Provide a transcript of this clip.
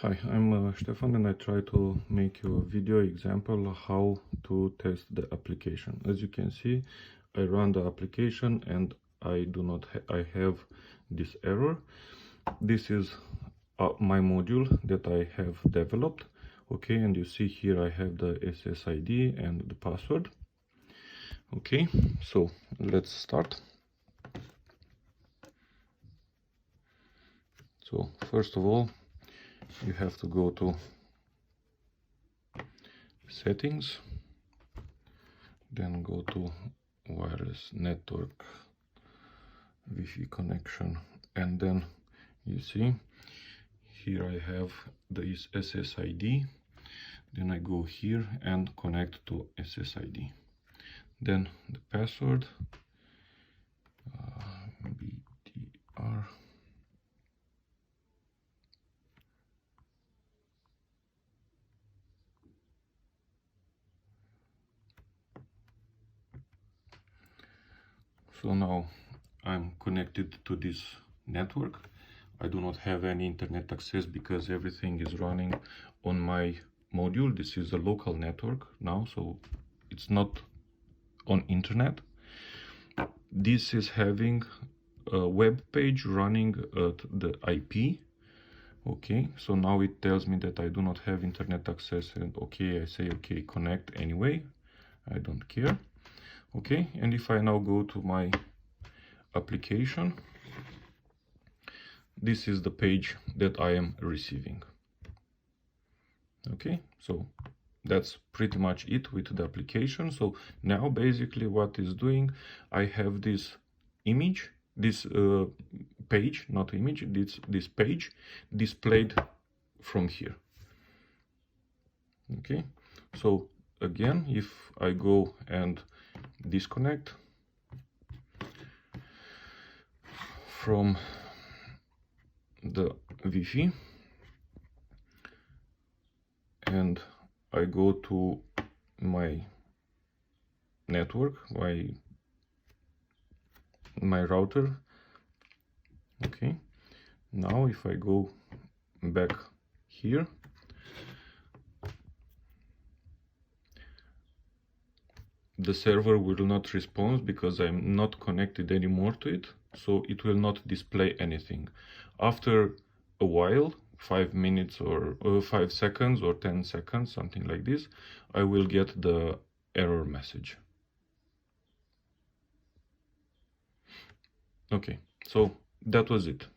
Hi, I'm Stefan, and I try to make you a video example how to test the application. As you can see, I run the application and I have this error. This is my module that I have developed. Okay, and you see here I have the SSID and the password. Okay, so let's start. So first of all, you have to go to settings, then go to wireless network, Wi-Fi connection, and then you see here I have this SSID. Then I go here and connect to SSID. Then the password, BTR. So now I'm connected to this network. I do not have any internet access because everything is running on my module. This is a local network now, so it's not on internet. This is having a web page running at the IP. Okay, so now it tells me that I do not have internet access, and okay, I say okay, connect anyway. I don't care. Okay, and if I now go to my application, this is the page that I am receiving. Okay, so that's pretty much it with the application. So now basically what is doing, I have this image, this page, not image, this page displayed from here. Okay, so again, if I go and disconnect from the Wi-Fi and I go to my network, my router. Okay, now if I go back here, the server will not respond because I'm not connected anymore to it, so it will not display anything. After a while, 5 minutes or 5 seconds or 10 seconds, something like this, I will get the error message. Okay, so that was it.